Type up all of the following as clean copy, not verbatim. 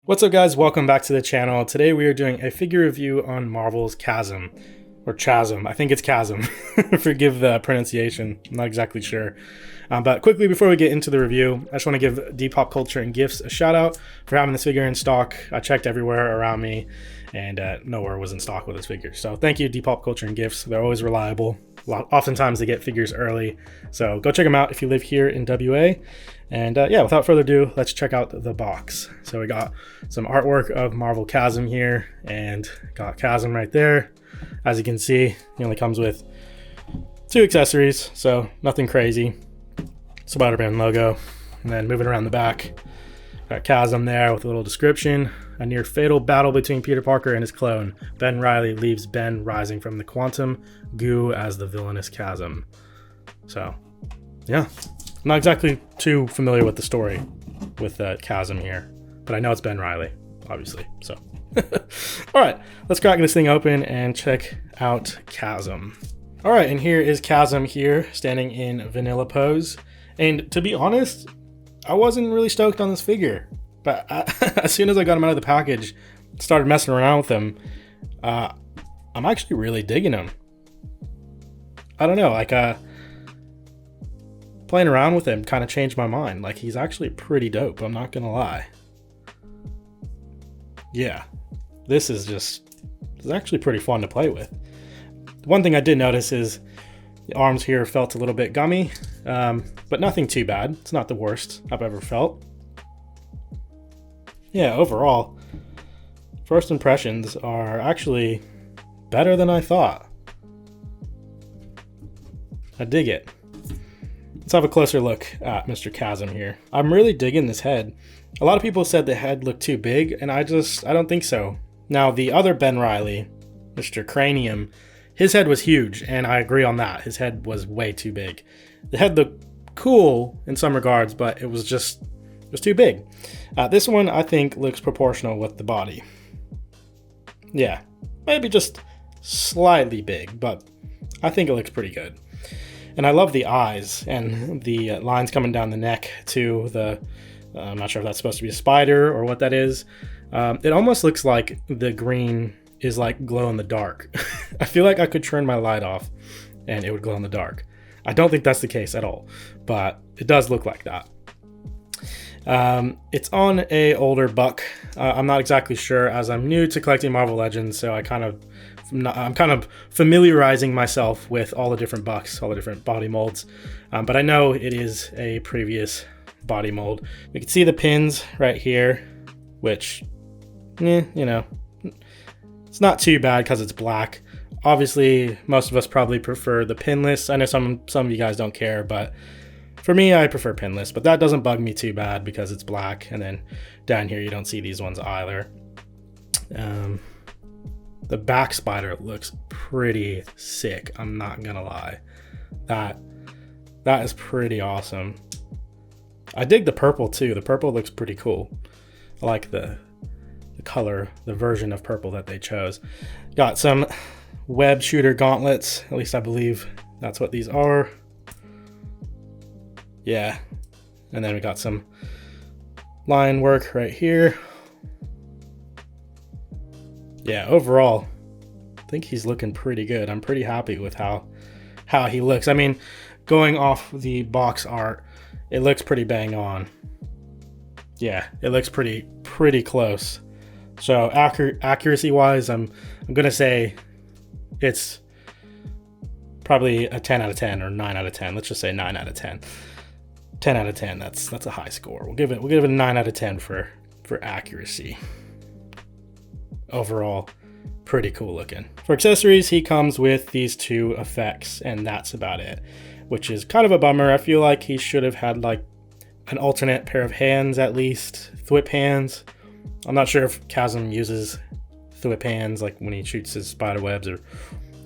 What's up guys, welcome back to the channel. Today we are doing a figure review on Marvel's CHASM, or CHASM, I think it's CHASM, forgive the pronunciation, I'm not exactly sure. But quickly before we get into the review, I just want to give Depop Culture and Gifts a shout out for having this figure in stock. I checked everywhere around me and nowhere was in stock with this figure. So thank you Depop Culture and Gifts, they're always reliable. Oftentimes they get figures early, so go check them out if you live here in WA. And yeah, without further ado, let's check out the box. So we got some artwork of Marvel CHASM here, and got CHASM right there. As you can see, he only comes with 2 accessories, so nothing crazy. Spider-Man logo, and then moving around the back, got CHASM there with a little description. A near fatal battle between Peter Parker and his clone. Ben Reilly leaves Ben rising from the quantum goo as the villainous CHASM. So, yeah. I'm not exactly too familiar with the story with CHASM here, but I know it's Ben Reilly, obviously, so. Alright, let's crack this thing open and check out CHASM. Alright, and here is CHASM here, standing in vanilla pose. And to be honest, I wasn't really stoked on this figure, but as soon as I got him out of the package, started messing around with him, I'm actually really digging him. I don't know, like, playing around with him kind of changed my mind. Like, he's actually pretty dope, I'm not gonna lie. Yeah, this is actually pretty fun to play with. One thing I did notice is the arms here felt a little bit gummy, but nothing too bad. It's not the worst I've ever felt. Yeah, overall, first impressions are actually better than I thought. I dig it. Let's have a closer look at Mr. CHASM here. I'm really digging this head. A lot of people said the head looked too big, and I don't think so. Now, the other Ben Reilly, Mr. Cranium, his head was huge, and I agree on that. His head was way too big. The head looked cool in some regards, but it was too big. This one, I think, looks proportional with the body. Yeah, maybe just slightly big, but I think it looks pretty good. And I love the eyes and the lines coming down the neck to the, I'm not sure if that's supposed to be a spider or what that is. It almost looks like the green is like glow in the dark. I feel like I could turn my light off and it would glow in the dark. I don't think that's the case at all, but it does look like that. It's on a older buck. I'm not exactly sure, as I'm new to collecting Marvel Legends, so I'm kind of familiarizing myself with all the different bucks, all the different body molds. But I know it is a previous body mold. You can see the pins right here, which, you know, it's not too bad because it's black. Obviously, most of us probably prefer the pinless. I know some of you guys don't care, but for me, I prefer pinless. But that doesn't bug me too bad because it's black. And then down here, you don't see these ones either. The back spider looks pretty sick, I'm not gonna lie. That is pretty awesome. I dig the purple too. The purple looks pretty cool. I like the color, the version of purple that they chose. Got some web shooter gauntlets, at least I believe that's what these are. Yeah, and then we got some line work right here. Yeah, overall, I think he's looking pretty good. I'm pretty happy with how he looks. I mean, going off the box art, it looks pretty bang on. Yeah, it looks pretty close. So accuracy wise, I'm gonna say it's probably a 10 out of 10 or 9 out of 10. Let's just say 9 out of 10. 10 out of 10, that's a high score. We'll give it a 9 out of 10 for accuracy. Overall, pretty cool looking. For accessories, he comes with these 2 effects, and that's about it, which is kind of a bummer. I feel like he should have had like an alternate pair of hands, at least thwip hands. I'm not sure if CHASM uses thwip hands, like when he shoots his spider webs or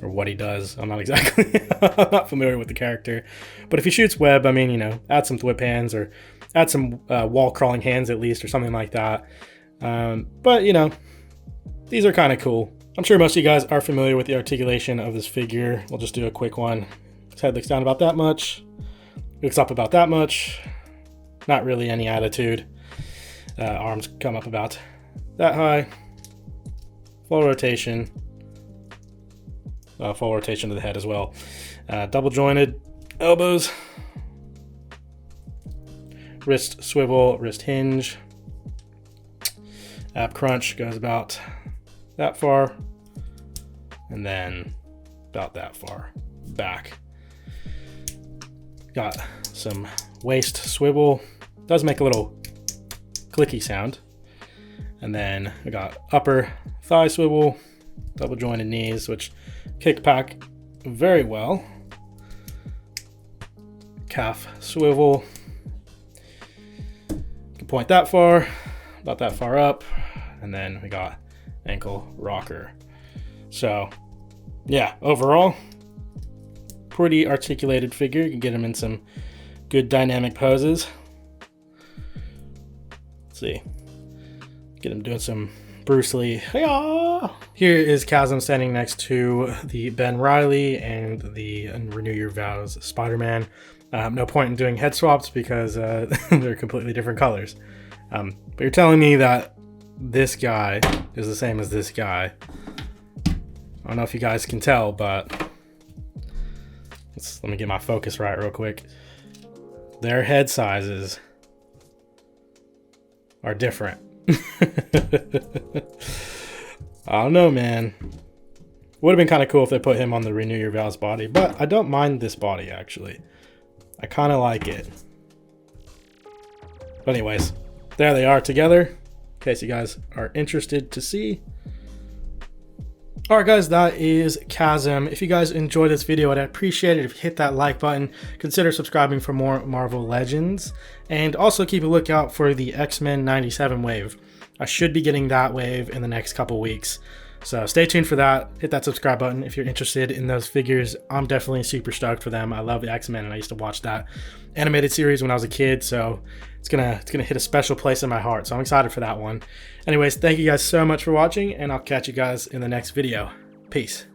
what he does. I'm not exactly I'm not familiar with the character, but if he shoots web, I mean, you know, add some thwip hands or add some wall crawling hands at least, or something like that. But you know, these are kind of cool. I'm sure most of you guys are familiar with the articulation of this figure. We'll just do a quick one. His head looks down about that much, looks up about that much, not really any attitude. Arms come up about that high, full rotation to the head as well. Double jointed elbows, wrist swivel, wrist hinge. Ab crunch goes about that far, and then about that far back. Got some waist swivel, does make a little clicky sound. And then we got upper thigh swivel, double jointed knees, which kick back very well. Calf swivel, you can point that far, about that far up. And then we got ankle rocker. So yeah, overall, pretty articulated figure. You can get him in some good dynamic poses. Let's see. Get him doing some Bruce Lee. Hi-ya! Here is CHASM standing next to the Ben Reilly and the Renew Your Vows Spider-Man. No point in doing head swaps because they're completely different colors. But you're telling me that this guy is the same as this guy. I don't know if you guys can tell, but let me get my focus right real quick. Their head sizes are different. I don't know, man. Would have been kind of cool if they put him on the Renew Your Vows body, but I don't mind this body, actually. I kind of like it. But anyways, there they are together, in case you guys are interested to see. Alright guys, that is CHASM. If you guys enjoyed this video, I'd appreciate it if you hit that like button. Consider subscribing for more Marvel Legends. And also keep a lookout for the X-Men 97 wave. I should be getting that wave in the next couple weeks. So stay tuned for that. Hit that subscribe button if you're interested in those figures. I'm definitely super stoked for them. I love the X-Men and I used to watch that animated series when I was a kid. So it's gonna hit a special place in my heart. So I'm excited for that one. Anyways, thank you guys so much for watching and I'll catch you guys in the next video. Peace.